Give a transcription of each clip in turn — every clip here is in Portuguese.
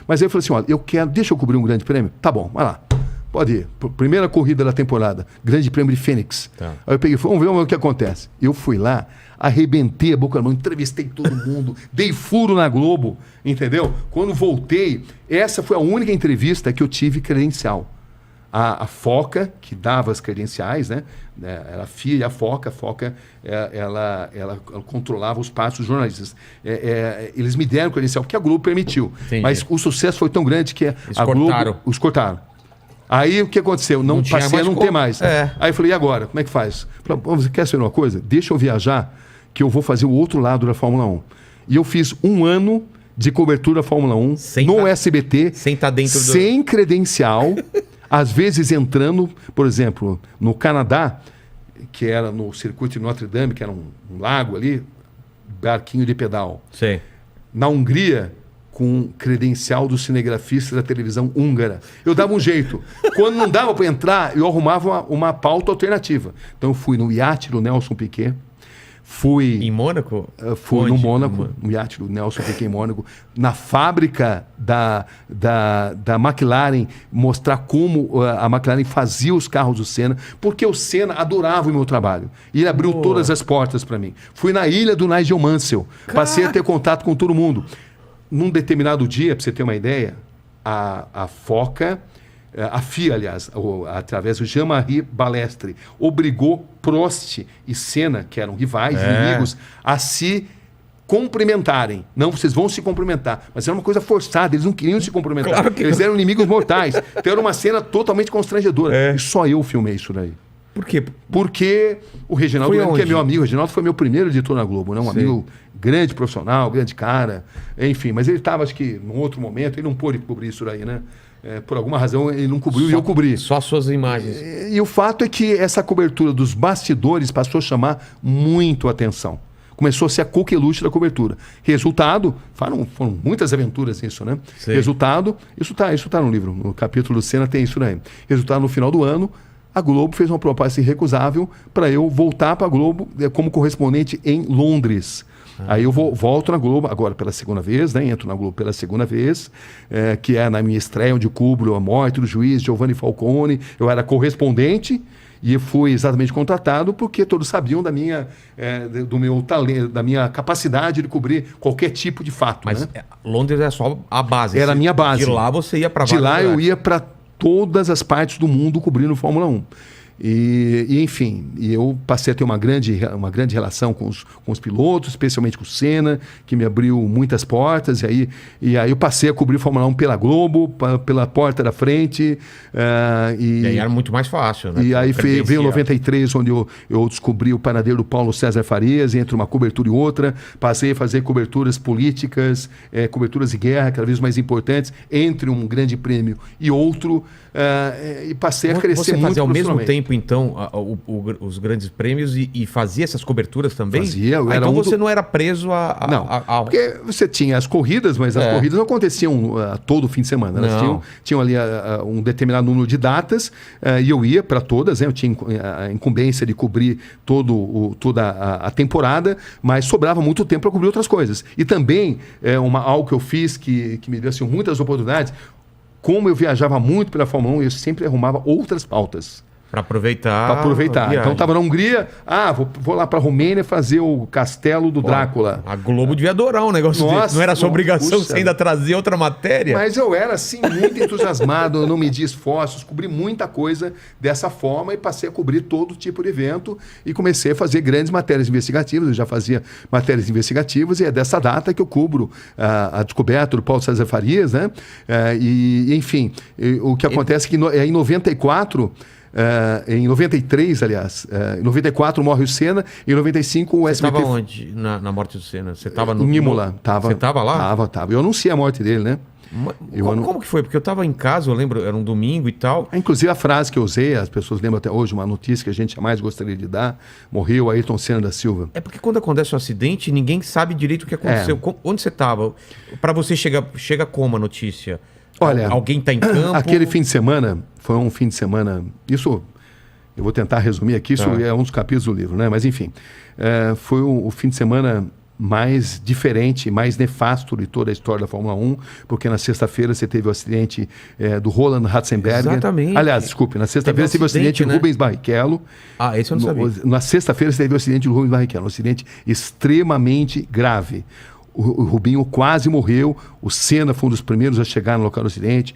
Mas aí eu falei assim, olha, deixa eu cobrir um grande prêmio? Tá bom, vai lá. Pode ir. Primeira corrida da temporada, Grande Prêmio de Fênix. Tá. Aí eu peguei, vamos ver o que acontece. Eu fui lá, arrebentei a boca na mão, entrevistei todo mundo, dei furo na Globo, entendeu? Quando voltei, essa foi a única entrevista que eu tive credencial. A Foca, que dava as credenciais, né? Era a FIA e a Foca, ela controlava os passos dos jornalistas. Eles me deram credencial, porque a Globo permitiu. Entendi. Mas o sucesso foi tão grande que a Globo... Os cortaram. Aí o que aconteceu? Não passei a não ter mais. Aí eu falei, e agora? Como é que faz? Falei, você quer saber uma coisa? Deixa eu viajar, que eu vou fazer o outro lado da Fórmula 1. E eu fiz 1 ano de cobertura da Fórmula 1 no SBT, sem credencial, às vezes entrando, por exemplo, no Canadá, que era no circuito de Notre Dame, que era um lago ali, barquinho de pedal. Sim. Na Hungria, com credencial do cinegrafista da televisão húngara. Eu dava um jeito. Quando não dava para entrar, eu arrumava uma pauta alternativa. Então eu fui no iate do Nelson Piquet. Fui... Em Mônaco? Fui no Mônaco, no iate do Nelson Piquet em Mônaco. Na fábrica da McLaren, mostrar como a McLaren fazia os carros do Senna, porque o Senna adorava o meu trabalho. E ele abriu todas as portas para mim. Fui na ilha do Nigel Mansell. Passei a ter contato com todo mundo. Num determinado dia, para você ter uma ideia, a Foca, a FIA, aliás, através do Jean-Marie Balestre, obrigou Prost e Senna, que eram rivais, inimigos, a se cumprimentarem. Não, vocês vão se cumprimentar. Mas era uma coisa forçada, eles não queriam se cumprimentar. Claro que eles eram inimigos mortais. Então era uma cena totalmente constrangedora. E só eu filmei isso daí. Por quê? Porque o Reginaldo, que é meu amigo, o Reginaldo foi meu primeiro editor na Globo, né? Um amigo grande, profissional, grande cara, enfim. Mas ele estava, acho que, num outro momento, ele não pôde cobrir isso daí, né? Por alguma razão, ele não cobriu e eu cobri. Só as suas imagens. E o fato é que essa cobertura dos bastidores passou a chamar muito a atenção. Começou a ser a coqueluche da cobertura. Resultado, foram muitas aventuras nisso, né? Sim. Resultado, isso tá no livro, no capítulo do Senna tem isso daí. Resultado, no final do ano, a Globo fez uma proposta irrecusável para eu voltar para a Globo como correspondente em Londres. Aí eu volto na Globo, agora pela segunda vez, né? Entro na Globo pela segunda vez, que é na minha estreia, onde eu cubro a morte do juiz Giovanni Falcone. Eu era correspondente e fui exatamente contratado porque todos sabiam do meu talento, da minha capacidade de cobrir qualquer tipo de fato. Mas né? Londres é só a base. Era a minha base. De lá você ia para vários lugares. De lá eu ia para todas as partes do mundo cobrindo Fórmula 1. Enfim, eu passei a ter uma grande relação com os pilotos, especialmente com o Senna, que me abriu muitas portas. E aí eu passei a cobrir Fórmula 1 pela Globo, pela porta da frente. E aí era muito mais fácil, né? E aí veio o 93, onde eu descobri o panadeiro Paulo César Farias, entre uma cobertura e outra. Passei a fazer coberturas políticas, coberturas de guerra, cada vez mais importantes, entre um grande prêmio e outro. E passei a crescer muito. Você fazia ao mesmo tempo, então, os grandes prêmios e fazia essas coberturas também? Fazia. Então você não era preso Não, porque você tinha as corridas, mas as corridas não aconteciam todo fim de semana. Elas tinham ali um determinado número de datas e eu ia para todas. Né? Eu tinha a incumbência de cobrir toda a temporada, mas sobrava muito tempo para cobrir outras coisas. E também, algo que eu fiz que me deu assim, muitas oportunidades. Como eu viajava muito pela Fórmula 1, eu sempre arrumava outras pautas. Para aproveitar. Então estava na Hungria, vou lá para a Romênia fazer o Castelo do Drácula. A Globo devia adorar um negócio desse. Não era sua obrigação você ainda trazer outra matéria? Mas eu era, assim, muito entusiasmado, eu não medi esforços, cobri muita coisa dessa forma e passei a cobrir todo tipo de evento e comecei a fazer grandes matérias investigativas. Eu já fazia matérias investigativas e é dessa data que eu cubro a descoberta do Paulo César Farias, né? Enfim, o que acontece é que em 94... em 93, aliás, em 94 morre o Senna, em 95 o SBT... Você estava onde na morte do Senna? Você estava no Imola. Você estava lá? Tava. Eu anunciei a morte dele, né? Como que foi? Porque eu estava em casa, eu lembro, era um domingo e tal. Inclusive a frase que eu usei, as pessoas lembram até hoje, uma notícia que a gente jamais gostaria de dar, morreu Ayrton Senna da Silva. É porque quando acontece um acidente, ninguém sabe direito o que aconteceu. Onde você estava? Para você chega como a notícia? Olha, alguém está em campo? Aquele fim de semana, foi um fim de semana... Isso, eu vou tentar resumir aqui, isso é um dos capítulos do livro, né? Mas enfim, foi o fim de semana mais diferente, mais nefasto de toda a história da Fórmula 1, porque na sexta-feira você teve o acidente do Roland Ratzenberger. Exatamente. Aliás, desculpe, na sexta-feira você teve o acidente do Rubens Barrichello. Ah, esse eu não sabia. Na sexta-feira você teve o acidente do Rubens Barrichello, um acidente extremamente grave. O Rubinho quase morreu, o Senna foi um dos primeiros a chegar no local do acidente,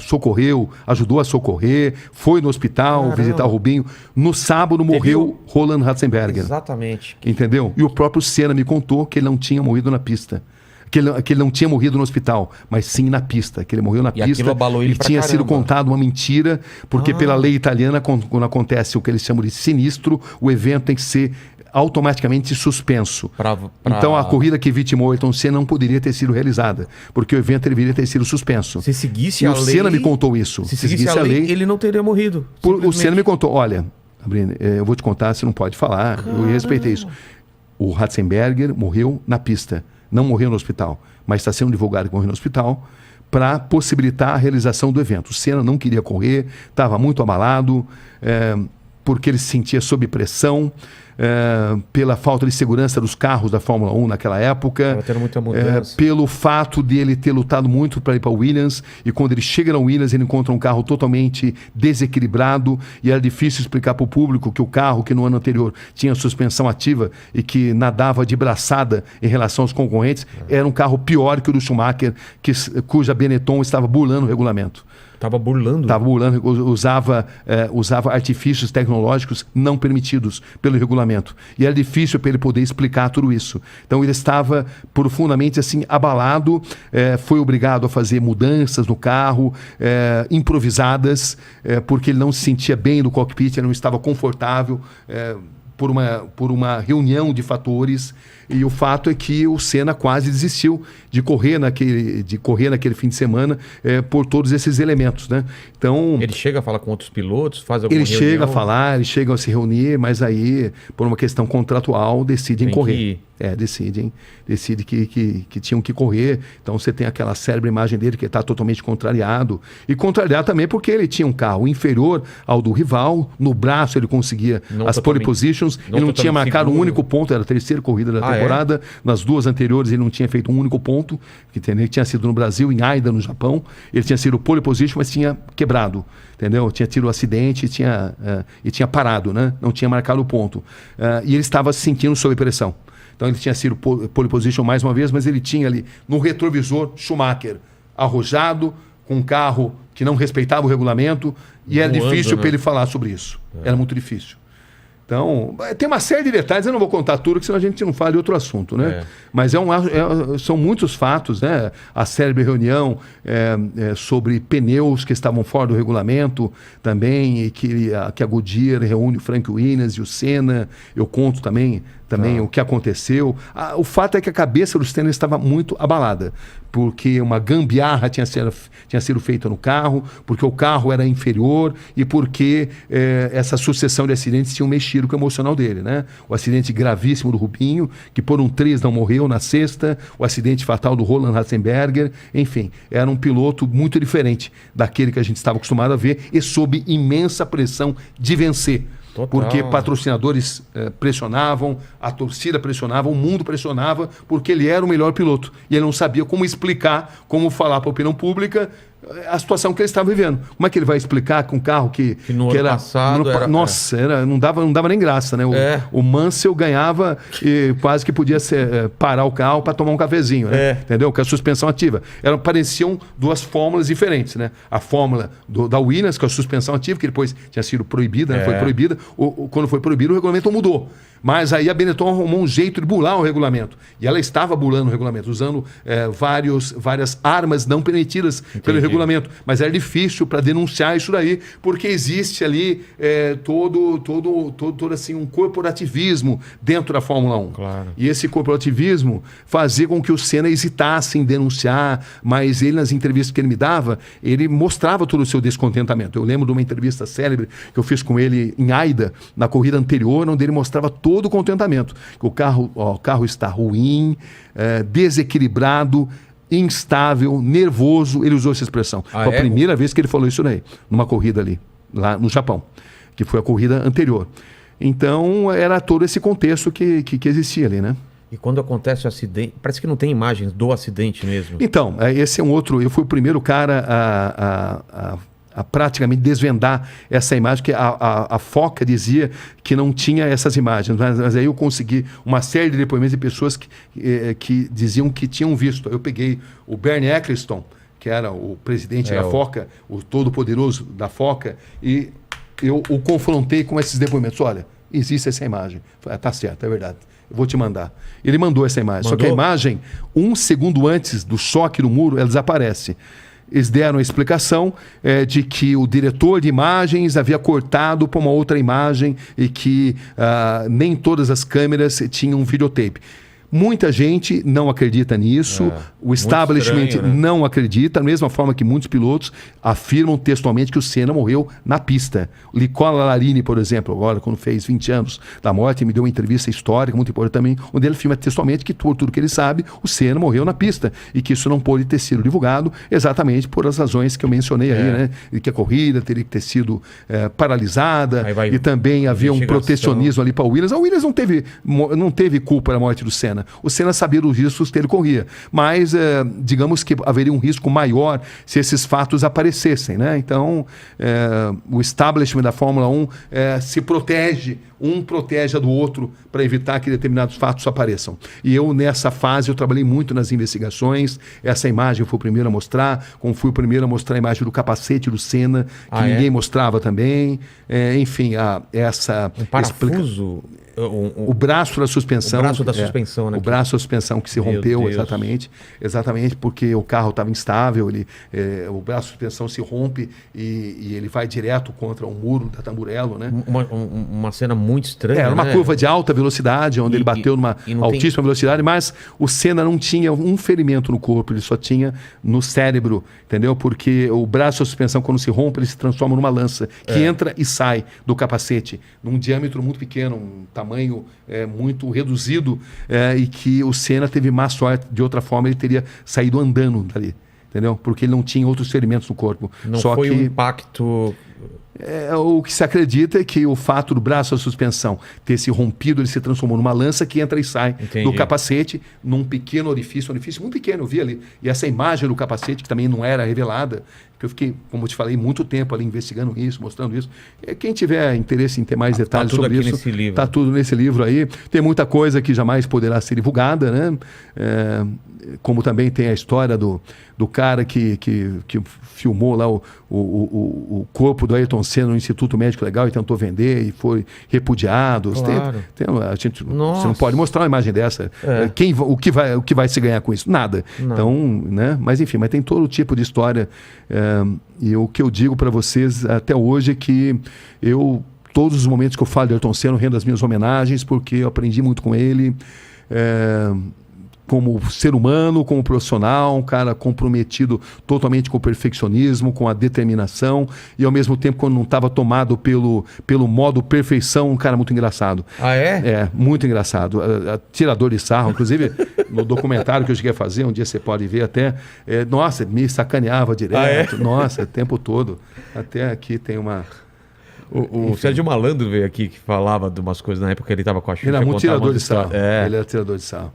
socorreu, ajudou a socorrer, foi no hospital visitar o Rubinho. No sábado morreu Roland Ratzenberger. Exatamente. Entendeu? E o próprio Senna me contou que ele não tinha morrido na pista. Que ele não tinha morrido no hospital, mas sim na pista, que ele morreu na pista. Aquilo abalou ele pra tinha caramba. sido contado uma mentira, porque pela lei italiana, quando acontece o que eles chamam de sinistro, o evento tem que ser automaticamente suspenso. Então a corrida que vitimou Ayrton Senna não poderia ter sido realizada, porque o evento deveria ter sido suspenso. Se seguisse e a o lei... Senna me contou isso. Se seguisse a lei, ele não teria morrido. O Senna me contou, olha, Sabrina, eu vou te contar, você não pode falar, eu respeitei isso. O Ratzenberger morreu na pista, não morreu no hospital, mas está sendo divulgado que morreu no hospital para possibilitar a realização do evento. O Senna não queria correr, estava muito abalado, porque ele se sentia sob pressão, pela falta de segurança dos carros da Fórmula 1 naquela época. Estava tendo muita mudança. Pelo fato de ele ter lutado muito para ir para a Williams, e quando ele chega na Williams ele encontra um carro totalmente desequilibrado, e era difícil explicar para o público que o carro que no ano anterior tinha suspensão ativa e que nadava de braçada em relação aos concorrentes, era um carro pior que o do Schumacher, cuja Benetton estava burlando o regulamento. Estava burlando? Estava burlando, usava artifícios tecnológicos não permitidos pelo regulamento. E era difícil para ele poder explicar tudo isso. Então ele estava profundamente assim abalado, foi obrigado a fazer mudanças no carro, improvisadas, porque ele não se sentia bem no cockpit, ele não estava confortável, por uma reunião de fatores. E o fato é que o Senna quase desistiu de correr naquele fim de semana por todos esses elementos, né? Então, ele chega a falar com outros pilotos, faz alguma reunião? Ele chega a falar, eles chegam a se reunir, mas aí, por uma questão contratual, decidem correr. Decidem que tinham que correr. Então você tem aquela célebre imagem dele que está totalmente contrariado. E contrariado também porque ele tinha um carro inferior ao do rival. No braço ele conseguia as pole positions. Ele não tinha marcado um único ponto, era a terceira corrida da temporada. Nas duas anteriores ele não tinha feito um único ponto, que tinha sido no Brasil, em Aida, no Japão. Ele tinha sido pole position, mas tinha quebrado. Entendeu? Tinha tido um acidente e tinha parado, né? Não tinha marcado o ponto. E ele estava se sentindo sob pressão. Então ele tinha sido pole position mais uma vez, mas ele tinha ali no retrovisor Schumacher arrojado, com um carro que não respeitava o regulamento, e era difícil para ele falar sobre isso. Era muito difícil. Então, tem uma série de detalhes, eu não vou contar tudo, porque senão a gente não fala de outro assunto, né? Mas são muitos fatos, né? A célebre reunião sobre pneus que estavam fora do regulamento também, e que a Goodyear reúne o Frank Williams e o Senna. Eu conto também o que aconteceu. O fato é que a cabeça do Senna estava muito abalada, porque uma gambiarra tinha sido feita no carro, porque o carro era inferior e porque essa sucessão de acidentes tinha mexido com o emocional dele, né? O acidente gravíssimo do Rubinho, que por um triz não morreu na sexta, o acidente fatal do Roland Ratzenberger, enfim, era um piloto muito diferente daquele que a gente estava acostumado a ver e sob imensa pressão de vencer. Total. Porque patrocinadores pressionavam, a torcida pressionava, o mundo pressionava, porque ele era o melhor piloto. E ele não sabia como explicar, como falar para a opinião pública a situação que ele estava vivendo. Como é que ele vai explicar com um carro que no ano passado não dava nem graça, né? O Mansell ganhava e quase que podia parar o carro para tomar um cafezinho, né? Entendeu? Com a suspensão ativa. Pareciam duas fórmulas diferentes, né? A fórmula da Williams, com a suspensão ativa, que depois tinha sido proibida, né? Foi proibida. Quando foi proibido, o regulamento mudou. Mas aí a Benetton arrumou um jeito de burlar o regulamento. E ela estava burlando o regulamento, usando várias armas não permitidas pelo regulamento. Mas era difícil para denunciar isso daí, porque existe ali todo assim, um corporativismo dentro da Fórmula 1. Claro. E esse corporativismo fazia com que o Senna hesitasse em denunciar, mas ele, nas entrevistas que ele me dava, ele mostrava todo o seu descontentamento. Eu lembro de uma entrevista célebre que eu fiz com ele em Aida, na corrida anterior, onde ele mostrava todo o contentamento. O carro está ruim, desequilibrado, instável, nervoso. Ele usou essa expressão. Foi a primeira vez que ele falou isso daí, numa corrida ali, lá no Japão, que foi a corrida anterior. Então, era todo esse contexto que existia ali, né? E quando acontece o acidente, parece que não tem imagens do acidente mesmo. Então, esse é um outro. Eu fui o primeiro cara a praticamente desvendar essa imagem, que a Foca dizia que não tinha essas imagens, mas aí eu consegui uma série de depoimentos de pessoas que diziam que tinham visto. Eu peguei o Bernie Eccleston, que era o presidente da Foca, o todo-poderoso da Foca, e eu o confrontei com esses depoimentos. Olha, existe essa imagem. Falei, tá certo, é verdade. Eu vou te mandar. Ele mandou essa imagem. Só que a imagem, 1 segundo antes do choque no muro, ela desaparece. Eles deram a explicação de que o diretor de imagens havia cortado para uma outra imagem e que nem todas as câmeras tinham videotape. Muita gente não acredita nisso, o establishment estranho, né? não acredita, da mesma forma que muitos pilotos afirmam textualmente que o Senna morreu na pista. O Nicola Larini, por exemplo, agora quando fez 20 anos da morte, me deu uma entrevista histórica, muito importante também, onde ele afirma textualmente que por tudo que ele sabe, o Senna morreu na pista e que isso não pôde ter sido divulgado exatamente por as razões que eu mencionei aí, né? E que a corrida teria que ter sido paralisada e também havia um protecionismo ali para o Williams. A Williams não teve culpa da morte do Senna. O Senna sabia dos riscos que ele corria, mas digamos que haveria um risco maior se esses fatos aparecessem, né? Então, o establishment da Fórmula 1 se protege, um protege a do outro para evitar que determinados fatos apareçam. E eu, nessa fase, eu trabalhei muito nas investigações. Essa imagem eu fui o primeiro a mostrar, como fui o primeiro a mostrar a imagem do capacete do Senna, que ninguém mostrava também. Enfim, essa... Um parafuso... O braço da suspensão. O braço da suspensão, né? O braço da suspensão que se rompeu, Deus. exatamente porque o carro estava instável, o braço da suspensão se rompe e ele vai direto contra o muro da Tamburello, né? Uma cena muito estranha, Era uma curva de alta velocidade, onde ele bateu numa altíssima velocidade, mas o Senna não tinha um ferimento no corpo, ele só tinha no cérebro, entendeu? Porque o braço da suspensão, quando se rompe, ele se transforma numa lança, que entra e sai do capacete, num diâmetro muito pequeno, um tamanho muito reduzido, e que o Senna teve má sorte. De outra forma, ele teria saído andando dali, entendeu? Porque ele não tinha outros ferimentos no corpo. Não foi um impacto... O que se acredita é que o fato do braço da suspensão ter se rompido, ele se transformou numa lança que entra e sai do capacete, num pequeno orifício muito pequeno, eu vi ali. E essa imagem do capacete, que também não era revelada, que eu fiquei, como eu te falei, muito tempo ali investigando isso, mostrando isso. Quem tiver interesse em ter mais detalhes sobre isso, está tudo nesse livro aí. Tem muita coisa que jamais poderá ser divulgada, né? Como também tem a história do cara que filmou lá o corpo do Ayrton Senna no Instituto Médico Legal e tentou vender e foi repudiado. Claro. Você não pode mostrar uma imagem dessa. O que vai se ganhar com isso? Nada. Não. Então, né? Mas enfim, mas tem todo tipo de história. E o que eu digo para vocês até hoje é que todos os momentos que eu falo de Ayrton Senna, eu rendo as minhas homenagens, porque eu aprendi muito com ele. Como ser humano, como profissional, um cara comprometido totalmente com o perfeccionismo, com a determinação, e ao mesmo tempo, quando não estava tomado pelo modo perfeição, um cara muito engraçado. Ah, é? Muito engraçado. Tirador de sarro, inclusive no documentário que eu cheguei a fazer, um dia você pode ver até, nossa, me sacaneava direto, nossa, o tempo todo. Até aqui tem uma... O Sérgio Malandro veio aqui, que falava de umas coisas na época que ele estava com a Xuxa. Ele era muito tirador de sarro. Ele era É. tirador de sarro.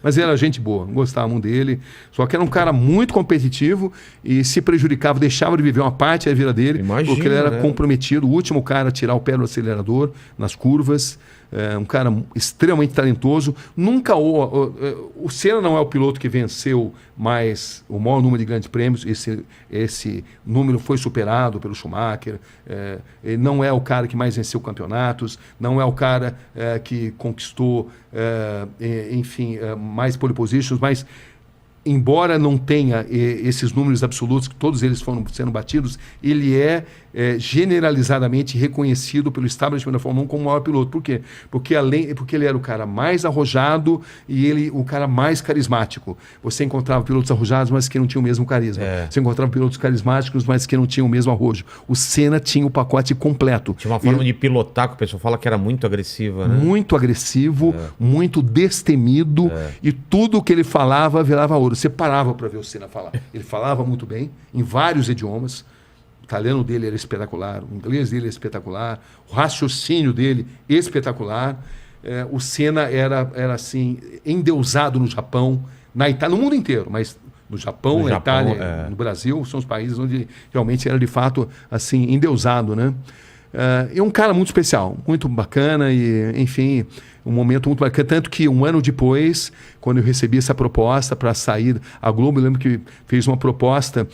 Mas ele era gente boa, gostava muito dele. Só que era um cara muito competitivo e se prejudicava, deixava de viver uma parte da vida dele. Imagina, porque ele era né? comprometido, o último cara a tirar o pé do acelerador nas curvas. Um cara extremamente talentoso. Nunca o Senna não é o piloto que venceu mais o maior número de grandes prêmios. Esse número foi superado pelo Schumacher. Ele não é o cara que mais venceu campeonatos. Não é o cara que conquistou, mais pole positions, mas embora não tenha esses números absolutos, que todos eles foram sendo batidos, ele é generalizadamente reconhecido pelo establishment da Fórmula 1 como o maior piloto. Por quê? Porque ele era o cara mais arrojado e o cara mais carismático. Você encontrava pilotos arrojados, mas que não tinham o mesmo carisma. Você encontrava pilotos carismáticos, mas que não tinham o mesmo arrojo. O Senna tinha o pacote completo. Tinha uma forma de pilotar que o pessoal fala que era muito agressiva, né? Muito agressivo, muito destemido, e tudo que ele falava virava ouro. Você parava para ver o Senna falar. Ele falava muito bem, em vários idiomas. O italiano dele era espetacular, o inglês dele era espetacular, o raciocínio dele espetacular. O Senna era assim, endeusado no Japão, na Itália, no mundo inteiro, mas no Japão, na Itália, no Brasil, são os países onde realmente era de fato assim, endeusado, né? É um cara muito especial, muito bacana e, enfim, um momento muito bacana. Tanto que um ano depois, quando eu recebi essa proposta para sair, a Globo, eu lembro que fez uma proposta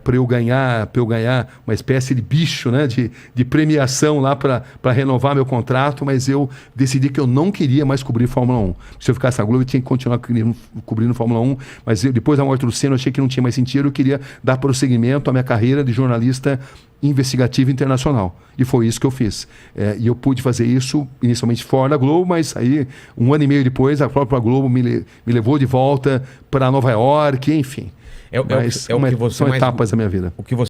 para eu ganhar uma espécie de bicho, né, de premiação lá para renovar meu contrato, mas eu decidi que eu não queria mais cobrir Fórmula 1. Se eu ficasse na Globo, eu tinha que continuar cobrindo Fórmula 1, mas depois da morte do Senna, eu achei que não tinha mais sentido, eu queria dar prosseguimento à minha carreira de jornalista investigativo internacional. E foi isso que eu fiz. E eu pude fazer isso inicialmente fora da Globo, mas aí, um ano e meio depois, a própria Globo me levou de volta para Nova York, enfim. São etapas da minha vida. O que você